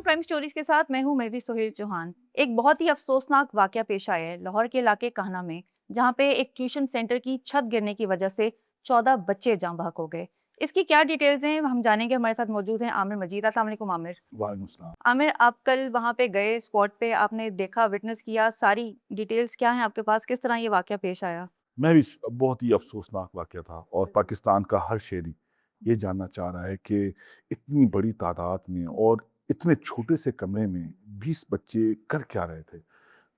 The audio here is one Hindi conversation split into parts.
प्राइम स्टोरीज के साथ मैं हूं महवी सोहेल चौहान। एक बहुत ही अफसोसनाक वाकया पेश आया है लाहौर के इलाके कहना में, जहां पे एक ट्यूशन सेंटर की छत गिरने की वजह से 14 बच्चे जाँ बहक हो गए। इसकी क्या डिटेल्स हैं हम जानेंगे। हमारे साथ मौजूद हैं आमिर मजीद। अस्सलाम वालेकुम आमिर। वालेकुम सलाम। आमिर, आप कल वहां पे गए, स्पॉट पे आपने देखा, विटनेस किया, सारी डिटेल्स क्या हैं आपके पास? किस तरह ये वाकया पेश आया? मैं भी बहुत ही अफ़सोसनाक वाक़या था और पाकिस्तान का हर शहरी ये जानना चाह रहा है कि इतनी बड़ी तादाद में और इतने छोटे से कमरे में 20 बच्चे कर क्या रहे थे?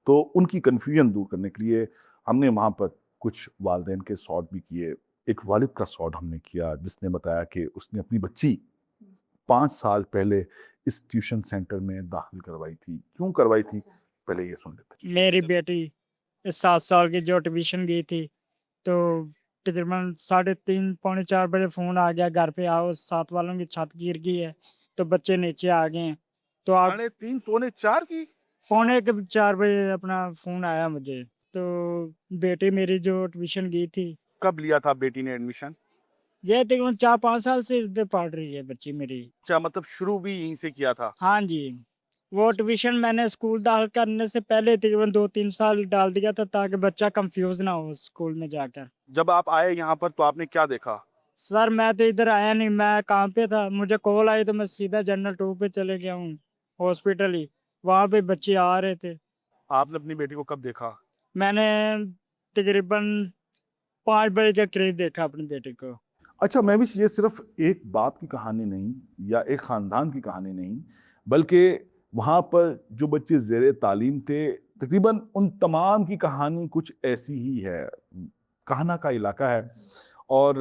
तो उनकी कन्फ्यूजन दूर करने के लिए हमने वहाँ पर कुछ वालिदैन के सॉर्ट भी किए। एक वालिद का सॉर्ट हमने किया जिसने बताया कि उसने अपनी बच्ची 5 साल पहले इस ट्यूशन सेंटर में दाखिल करवाई थी। क्यों करवाई थी? पहले ये सुन लेते हैं। मेरी बेटी 7 साल की जो ट्यूशन गई थी, तो तकरीबन साढ़े 3 पौने 4 बजे फ़ोन आ गया, घर पे आओ, साथ वालों की छत गिर गई है, तो बच्चे नीचे आ गए हैं। तो आप साढ़े 3 पौने 4 की? पौने के 4 बजे अपना फ़ोन आया मुझे, तो बेटी मेरी जो ट्यूशन गई थी, कब लिया था बेटी ने एडमिशन? ये तकरीबन 4-5 साल से इधर पढ़ रही है बच्ची मेरी। अच्छा, मतलब शुरू भी यहीं से किया था। हाँ जी, वो ट्यूशन मैंने स्कूल दाखिल करने से पहले तकरीबन 2-3 साल डाल दिया था, ताकि बच्चा कन्फ्यूज़ ना हो स्कूल में जाकर। जब आप आए यहाँ पर तो आपने क्या देखा? सर मैं तो इधर आया नहीं, मैं काम पे था, मुझे कॉल आई तो मैं सीधा जनरल 2 पे चले गया हूँ, हॉस्पिटल ही। वहाँ पे बच्चे आ रहे थे। आपने अपनी बेटी को कब देखा? मैंने तकरीबन 5 बजे के करीब देखा अपनी बेटी को। अच्छा महविश, ये सिर्फ एक बाप की कहानी नहीं या एक ख़ानदान की कहानी नहीं, बल्कि वहाँ पर जो बच्चे ज़ेरे तालीम थे, तकरीबन उन तमाम की कहानी कुछ ऐसी ही है। कान्हा का इलाका है और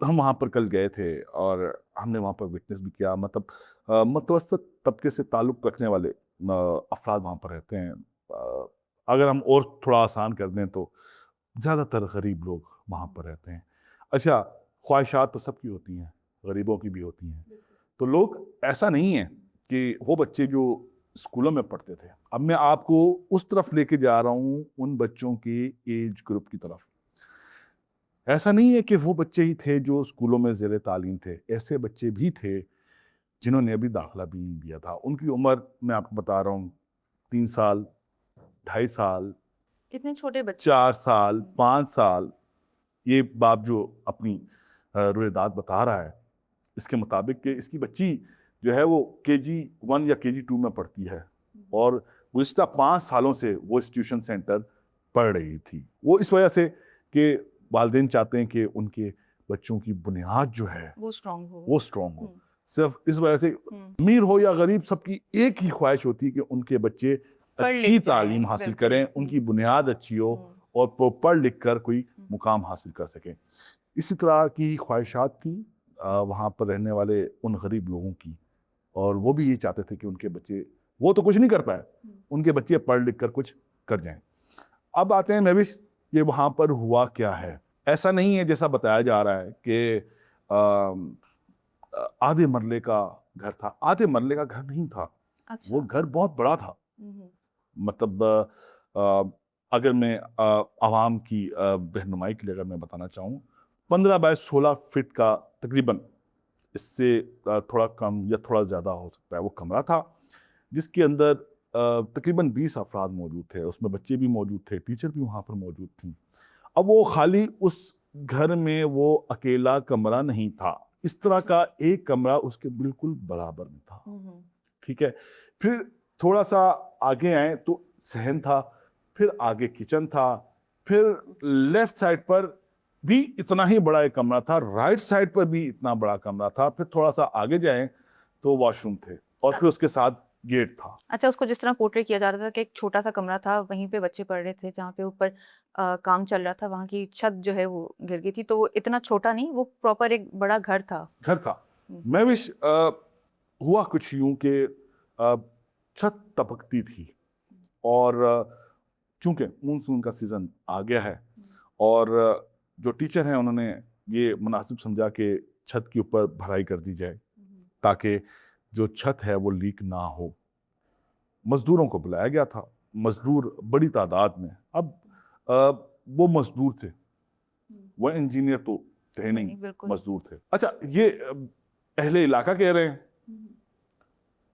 हम वहाँ पर कल गए थे और हमने वहाँ पर विटनेस भी किया। मतलब मतवसत तबके से ताल्लुक़ रखने वाले अफ़राद वहाँ पर रहते हैं। अगर हम और थोड़ा आसान कर दें तो ज़्यादातर गरीब लोग वहाँ पर रहते हैं। अच्छा, ख्वाहिशात तो सबकी होती हैं, गरीबों की भी होती हैं। तो लोग, ऐसा नहीं है कि वो बच्चे जो स्कूलों में पढ़ते थे, अब मैं आपको उस तरफ लेके जा रहा हूँ, उन बच्चों के एज ग्रुप की तरफ। ऐसा नहीं है कि वो बच्चे ही थे जो स्कूलों में ज़ेरे तालीम थे, ऐसे बच्चे भी थे जिन्होंने अभी दाखिला भी नहीं लिया था। उनकी उम्र मैं आपको बता रहा हूँ, 3 साल, 2.5 साल, कितने छोटे बच्चे? 4 साल, 5 साल। ये बाप जो अपनी रुएदाद बता रहा है, इसके मुताबिक कि इसकी बच्ची जो है वो केजी 1 या केजी 2 में पढ़ती है और गुज़िश्ता 5 सालों से वो इस ट्यूशन सेंटर पढ़ रही थी। वो इस वजह से कि वालिदैन चाहते हैं कि उनके बच्चों की बुनियाद जो है वो स्ट्रांग हो। वो स्ट्रॉन्ग हो। हम्म। सिर्फ इस वजह से हम्म। अमीर हो या गरीब, सबकी एक ही ख्वाहिश होती है कि उनके बच्चे पढ़ अच्छी लिख जाएं, तालीम हासिल बिल्कुल। करें, उनकी बुनियाद अच्छी हो और वो पढ़ लिख कर कोई मुकाम हासिल कर सकें। इसी तरह की ख्वाहिशात थी वहाँ पर रहने वाले उन गरीब लोगों की, और वो भी ये चाहते थे कि उनके बच्चे, वो तो कुछ नहीं कर पाए, उनके बच्चे पढ़ लिख कर कुछ कर जाएं। अब आते हैं महविश, ये वहाँ पर हुआ क्या है। ऐसा नहीं है जैसा बताया जा रहा है कि आधे मरले का घर था। आधे मरले का घर नहीं था, अच्छा। वो घर बहुत बड़ा था। हम्म। मतलब अगर मैं आवाम की रहनुमाई के लिए अगर मैं बताना चाहूँ, 15 बाय 16 फीट का तकरीबन, इससे थोड़ा कम या थोड़ा ज़्यादा हो सकता है, वो कमरा था जिसके अंदर तकरीबन 20 अफराद मौजूद थे। उसमें बच्चे भी मौजूद थे, टीचर भी वहाँ पर मौजूद थी। अब वो खाली उस घर में वो अकेला कमरा नहीं था, इस तरह का एक कमरा उसके बिल्कुल बराबर में था। ठीक है। फिर थोड़ा सा आगे आए तो सहन था, फिर आगे किचन था, फिर लेफ्ट साइड पर भी इतना ही बड़ा एक कमरा था, राइट साइड पर भी इतना बड़ा कमरा था, फिर थोड़ा सा आगे जाएं तो वॉशरूम थे और फिर उसके साथ गेट था। अच्छा, उसको जिस तरह पोर्ट्रे किया जा रहा था कि एक छोटा सा कमरा था, वहीं पे बच्चे पढ़ रहे थे, जहाँ पे ऊपर काम चल रहा था, वहाँ की छत जो है वो गिर गई थी। तो वो इतना छोटा नहीं, वो प्रॉपर एक बड़ा घर था। घर था। हम्म। मैं विश हुआ कुछ यूं कि छत टपकती थी और चूंकि मानसून का सीजन आ गया है और जो टीचर हैं उन्होंने ये मुनासिब समझा कि छत के ऊपर भराई कर दी जाए ताकि जो छत है वो लीक ना हो। मजदूरों को बुलाया गया था, मजदूर बड़ी तादाद में। अब वो मजदूर थे, वो इंजीनियर तो थे नहीं, बिल्कुल। मजदूर थे। अच्छा, ये अहले इलाका कह रहे हैं,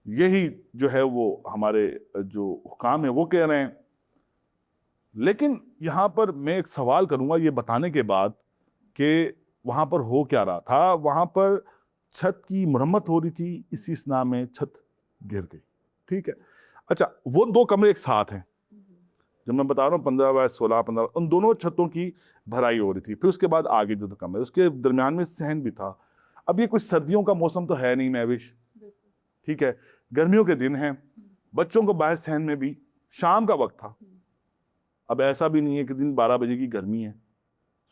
यही जो है वो हमारे जो हुकाम है वो कह रहे हैं। लेकिन यहाँ पर मैं एक सवाल करूंगा ये बताने के बाद कि वहाँ पर हो क्या रहा था। वहाँ पर छत की मरम्मत हो रही थी, इसी स्ना में छत गिर गई। ठीक है, अच्छा वो दो कमरे एक साथ हैं, जब मैं बता रहा हूँ 15 बाय 16 15, उन दोनों छतों की भराई हो रही थी। फिर उसके बाद आगे जो कमरे उसके दरमियान में सहन भी था। अब ये कुछ सर्दियों का मौसम तो है नहीं महविश, ठीक है, गर्मियों के दिन हैं, बच्चों को बाहर सहन में भी शाम का वक्त था। अब ऐसा भी नहीं है कि दिन 12 बजे की गर्मी है,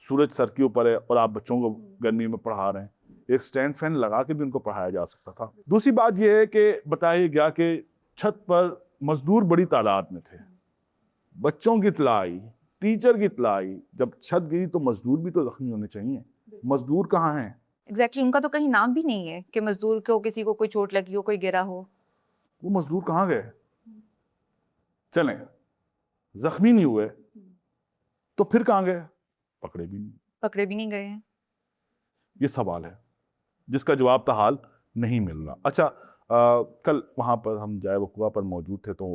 सूरज सर के ऊपर है और आप बच्चों को गर्मी में पढ़ा रहे हैं। एक स्टैंड फैन लगा के भी उनको पढ़ाया जा सकता था। दूसरी बात यह है कि बताया गया कि छत पर मजदूर बड़ी तादाद में थे, बच्चों की इत्तला आई, टीचर की इत्तला आई। जब छत गिरी तो मजदूर भी तो जख्मी होने चाहिए, मजदूर कहाँ हैं? एग्जैक्टली उनका तो कहीं नाम भी नहीं है कि मजदूर को किसी को कोई चोट लगी हो, कोई गिरा हो। वो मजदूर कहाँ गए? चलें, जख्मी नहीं हुए तो फिर कहाँ गए? पकड़े भी नहीं। पकड़े भी नहीं गए हैं। ये सवाल है जिसका जवाब ताहाल नहीं मिल रहा। अच्छा, कल वहाँ पर हम जाए वकुआ पर मौजूद थे तो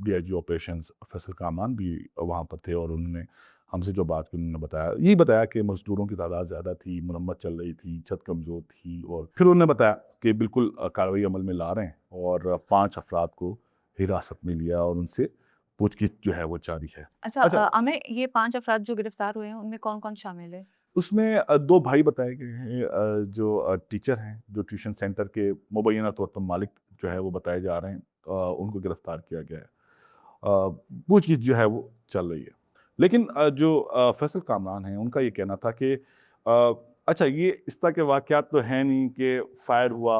DIG ऑपरेशंस फैसल कामान भी वहाँ पर थे और उन्होंने हमसे जो बात की उन्होंने बताया, यही बताया कि मजदूरों की तादाद ज़्यादा थी, मरम्मत चल रही थी, छत कमज़ोर थी। और फिर उन्होंने बताया कि बिल्कुल कार्रवाई अमल में ला रहे हैं और 5 अफराद को हिरासत में लिया और उनसे पूछगिछ जो है वो जारी है। अच्छा, अच्छा। आमिर, ये 5 अफराद जो गिरफ्तार हुए हैं उनमें कौन कौन शामिल है? उसमें 2 भाई बताए गए हैं, जो टीचर हैं, जो ट्यूशन सेंटर के मुबैना तौर पर मालिक जो है वो बताए जा रहे हैं, उनको गिरफ्तार किया गया है। पूछगिछ जो है वो चल रही है। लेकिन जो फैसल कामरान हैं उनका ये कहना था कि अच्छा ये इस तरह के वाक़यात तो हैं नहीं कि फायर हुआ,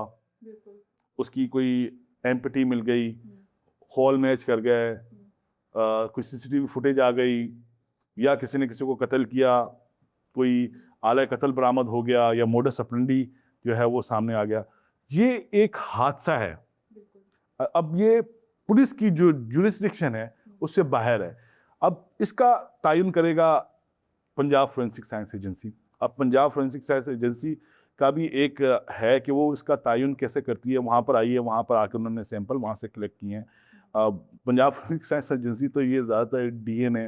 उसकी कोई एम्पटी मिल गई, हॉल मैच कर गए, कुछ CCTV फुटेज आ गई, या किसी ने किसी को कत्ल किया, कोई आला कत्ल बरामद हो गया, या मोडस ऑपरेंडी जो है वो सामने आ गया। ये एक हादसा है। अब ये पुलिस की जो जुरिस्डिक्शन है उससे बाहर है। अब इसका तयन करेगा पंजाब फोरेंसिक साइंस एजेंसी। अब पंजाब फोरेंसिक साइंस एजेंसी का भी एक है कि वो इसका तयन कैसे करती है। वहाँ पर आई है, वहाँ पर आकर उन्होंने सैंपल वहाँ से कलेक्ट किए हैं। पंजाब फोरेंसिक साइंस एजेंसी तो ये ज़्यादातर DNA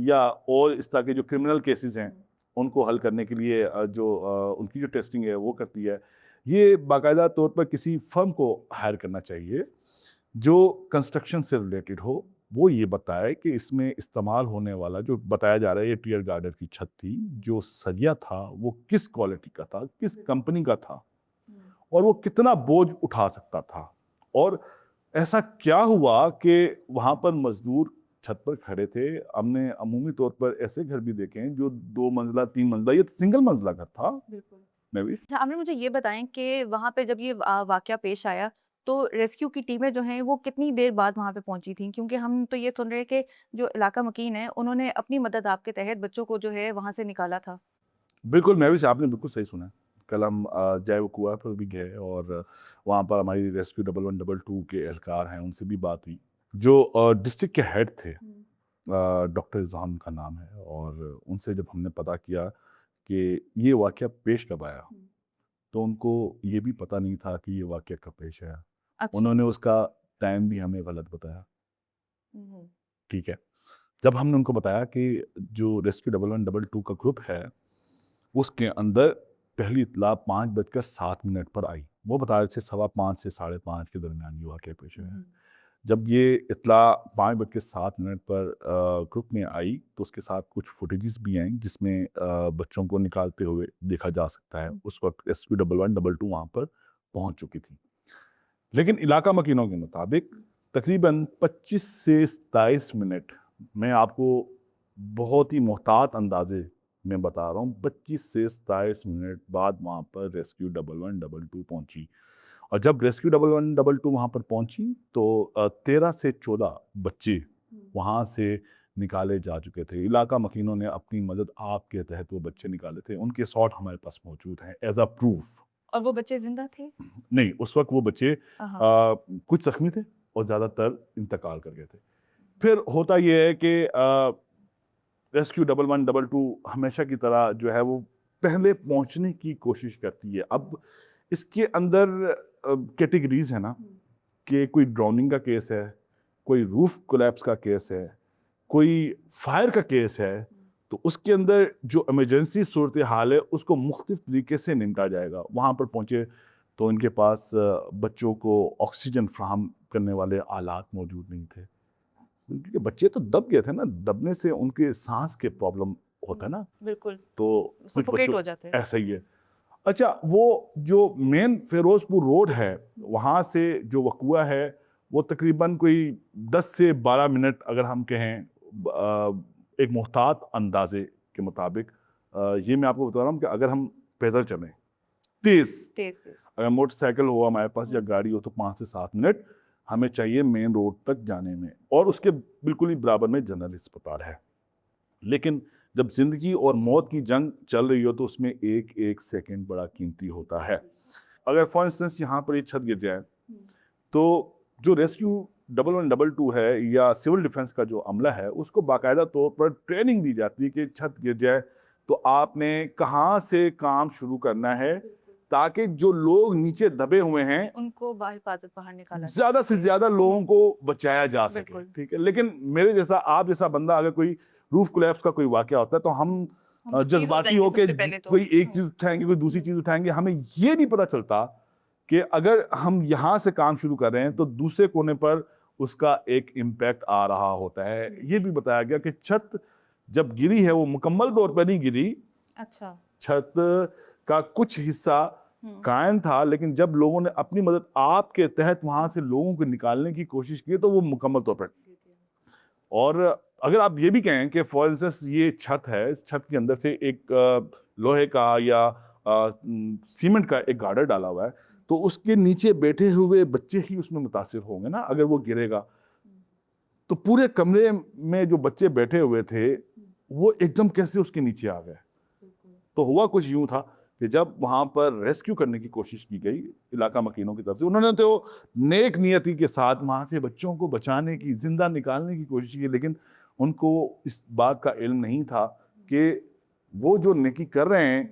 या और इस तरह के जो क्रिमिनल केसेस हैं उनको हल करने के लिए उनकी जो टेस्टिंग है वो करती है। ये बाकायदा तौर पर किसी फर्म को हायर करना चाहिए जो कंस्ट्रक्शन से रिलेटेड हो, वो ये बताए कि इसमें इस्तेमाल होने वाला जो बताया जा रहा है ये टियर गार्डर की छत थी, जो सरिया था वो किस क्वालिटी का था, किस कंपनी का था और वो कितना बोझ उठा सकता था। और ऐसा क्या हुआ कि वहाँ पर मजदूर छत पर खड़े थे। हमने अमूमी तौर पर ऐसे घर भी देखे हैं जो 2 मंजिला 3 मंजिला, ये सिंगल मंजिला घर था। मैं भी अच्छा, आमिर, मुझे ये बताएं कि वहाँ पे जब ये वाकया पेश आया तो रेस्क्यू की टीमें जो हैं वो कितनी देर बाद वहाँ पे पहुंची थी? क्योंकि हम तो ये सुन रहे हैं कि जो इलाका मकीन है उन्होंने अपनी मदद आपके तहत बच्चों को जो है वहाँ से निकाला था। बिल्कुल, मैं भी आपने बिल्कुल सही सुना है। कल हम जय वकुआ पर भी गए और वहाँ पर हमारी रेस्क्यू 1122 के एहलकार हैं, उनसे भी बात हुई। जो डिस्ट्रिक्ट के हेड थे, डॉक्टर इज़हान का नाम है, और उनसे जब हमने पता किया कि ये वाक़या पेश कब आया, तो उनको ये भी पता नहीं था कि ये वाक़या कब पेश आया। अच्छा। उन्होंने उसका टाइम भी हमें गलत बताया। हम्म। ठीक है। जब हमने उनको बताया कि जो रेस्क्यू 1122 का ग्रुप है, उसके अंदर पहली इत्तला 5:07 पर आई। वो बता रहे थे 5:15 से 5:30 के दरमियान ये वाक़या पेश आया। जब ये इत्तला 5:07 पर ग्रुप में आई तो उसके साथ कुछ फुटेजेस भी आई जिसमें बच्चों को निकालते हुए देखा जा सकता है। उस वक्त रेस्क्यू 1122 वहाँ पर पहुँच चुकी थी। लेकिन इलाका मकीनों के मुताबिक तकरीबन 25 से 27 मिनट, मैं आपको बहुत ही मोहतात अंदाजे में बता रहा हूँ, 25 से 27 मिनट बाद वहाँ पर रेस्क्यू 1122 पहुँची। और जब रेस्क्यू 1122 वहाँ पर पहुँची तो 13 से 14 बच्चे वहाँ से निकाले जा चुके थे। इलाका मकीनों ने अपनी मदद आपके तहत वो बच्चे निकाले थे। उनके शॉट हमारे पास मौजूद हैं एज अ प्रूफ। और वो बच्चे जिंदा थे? नहीं, उस वक्त वो बच्चे हाँ। कुछ जख्मी थे और ज़्यादातर इंतकाल कर गए थे। फिर होता ये है कि रेस्क्यू 1122 हमेशा की तरह जो है वो पहले पहुंचने की कोशिश करती है। अब इसके अंदर कैटेगरीज है ना, कि कोई ड्राउनिंग का केस है, कोई रूफ कोलैप्स का केस है, कोई फायर का केस है, तो उसके अंदर जो इमरजेंसी सूरत हाल है उसको मुख्तलिफ तरीके से निपटा जाएगा। वहाँ पर पहुँचे तो इनके पास बच्चों को ऑक्सीजन फ्राहम करने वाले आलात मौजूद नहीं थे, क्योंकि बच्चे तो दब गए थे ना, दबने से उनके सांस के प्रॉब्लम होता है ना, बिल्कुल तो कुछ सफोकेट बच्चों हो जाते हैं। ऐसा ही है। अच्छा, वो जो मेन फिरोजपुर रोड है, वहाँ से जो वकुआ है वो तकरीबन कोई 10 से 12 मिनट अगर हम कहें एक मुहतात अंदाजे के मुताबिक, ये मैं आपको बता रहा हूँ कि अगर हम पैदल चलें तेज, तेज अगर मोटरसाइकिल हो हमारे पास या गाड़ी हो तो 5 से 7 मिनट हमें चाहिए मेन रोड तक जाने में, और उसके बिल्कुल ही बराबर में जनरल अस्पताल है। लेकिन जब जिंदगी और मौत की जंग चल रही हो तो उसमें एक एक सेकंड बड़ा कीमती होता है। अगर फॉर इंस्टेंस यहाँ पर ये छत गिर जाए तो जो रेस्क्यू 1112 है या सिविल डिफेंस का जो अमला है उसको बाकायदा तौर पर ट्रेनिंग दी जाती है कि छत गिर जाए तो आपने कहाँ से काम शुरू करना है, ताकि जो लोग नीचे दबे हुए हैं उनको बाहिफाजत बाहर निकाला जाए। ज्यादा से ज्यादा लोगों को बचाया जा सके। बिल्कुल। ठीक है, लेकिन मेरे जैसा आप जैसा बंदा अगर कोई रूफ कोलैप्स का कोई वाकया होता है तो हम हम चीज़ जज्बाती उठाएंगे होके सबसे पहले तो। कोई एक चीज उठाएंगे, कोई दूसरी चीज उठाएंगे। हमें ये नहीं पता चलता कि अगर हम यहाँ से काम शुरू कर रहे हैं तो दूसरे कोने पर उसका एक इम्पैक्ट आ रहा होता है। ये भी बताया गया कि छत जब गिरी है वो मुकम्मल तौर पर नहीं गिरी, अच्छा छत का कुछ हिस्सा कायम था, लेकिन जब लोगों ने अपनी मदद आपके तहत वहां से लोगों को निकालने की कोशिश की तो वो मुकम्मल तौर पर। और अगर आप ये भी कहें कि फॉर इंस्टेंस ये छत है, इस छत के अंदर से एक लोहे का या सीमेंट का एक गार्डर डाला हुआ है, तो उसके नीचे बैठे हुए बच्चे ही उसमें मुतासिर होंगे ना। अगर वो गिरेगा तो पूरे कमरे में जो बच्चे बैठे हुए थे वो एकदम कैसे उसके नीचे आ गए। तो हुआ कुछ यूं था कि जब वहां पर रेस्क्यू करने की कोशिश की गई इलाका मकीनों की तरफ से, उन्होंने तो नेक नियति के साथ वहां से बच्चों को बचाने की, जिंदा निकालने की कोशिश की, लेकिन उनको इस बात का इल्म नहीं था कि वो जो नेकी कर रहे हैं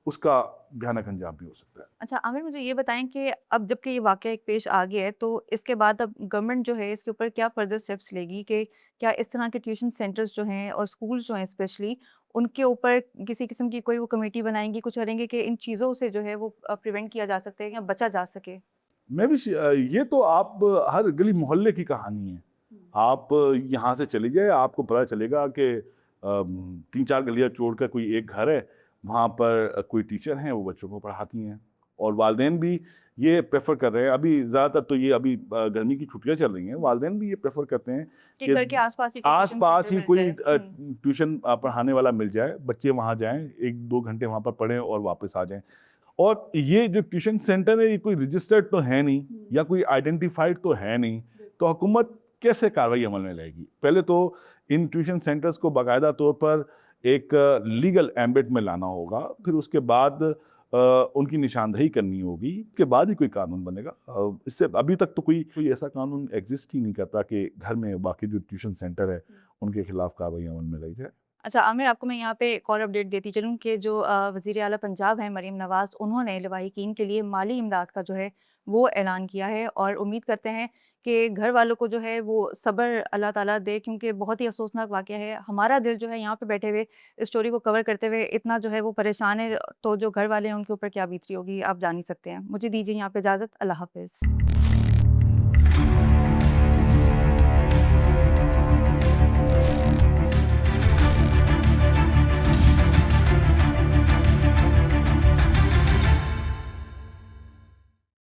उसका भयानक अंजाम भी हो सकता है। अच्छा आमिर, मुझे ये बताएं कि अब जबकि ये वाकया एक पेश आ गया है तो इसके बाद अब गवर्नमेंट जो है इसके ऊपर क्या फर्दर स्टेप्स लेगी, कि क्या इस तरह के ट्यूशन सेंटर्स जो हैं और स्कूल जो हैं स्पेशली उनके ऊपर किसी किस्म की कोई वो कमेटी बनाएंगी, कुछ करेंगे कि इन चीज़ों से जो है वो प्रिवेंट किया जा सकता है या बचा जा सके? मैं भी ये तो आप हर गली मोहल्ले की कहानी है। आप यहाँ से चले जाए, आपको पता चलेगा कि 3-4 गलियाँ छोड़कर कोई एक घर है, वहाँ पर कोई टीचर हैं, वो बच्चों को पढ़ाती हैं, और वालिदैन भी ये प्रेफर कर रहे हैं। अभी ज़्यादातर तो ये अभी गर्मी की छुट्टियाँ चल रही हैं, वालिदैन भी ये प्रेफर करते हैं कि घर के आसपास ही कोई ट्यूशन आसपास ही सेंटर कोई मिल जाए। ट्यूशन पढ़ाने वाला मिल जाए, बच्चे वहाँ जाएं, 1-2 घंटे वहाँ पर पढ़ें और वापस आ जाएं। और ये जो ट्यूशन सेंटर है ये कोई रजिस्टर्ड तो है नहीं या कोई आइडेंटिफाइड तो है नहीं, तो हुकूमत कैसे कार्रवाई अमल में लाएगी? पहले तो इन ट्यूशन सेंटर्स को बाकायदा तौर पर एक लीगल एम्बिट में लाना होगा, फिर उसके बाद उनकी निशानदेही करनी होगी, उसके बाद ही कोई कानून बनेगा। इससे अभी तक तो कोई ऐसा कानून एग्जिस्ट ही नहीं करता कि घर में बाकी जो ट्यूशन सेंटर है उनके खिलाफ कार्रवाई अमल में लाई जाए। अच्छा आमिर, आपको मैं यहाँ पे एक और अपडेट देती चलूँ कि जो वज़ीर आला पंजाब हैं मरीम नवाज़, उन्होंने लवाहिकीन के लिए माली इमदाद का जो है वो ऐलान किया है और उम्मीद करते हैं कि घर वालों को जो है वो सब्र अल्लाह ताला दे, क्योंकि बहुत ही अफसोसनाक वाक़या है। हमारा दिल जो है यहाँ पे बैठे हुए इस स्टोरी को कवर करते हुए इतना जो है वो परेशान है, तो जो घर वाले हैं उनके ऊपर क्या बीत रही होगी आप जान ही सकते हैं। मुझे दीजिए यहाँ पे इजाज़त। अल्लाह हाफ़िज़।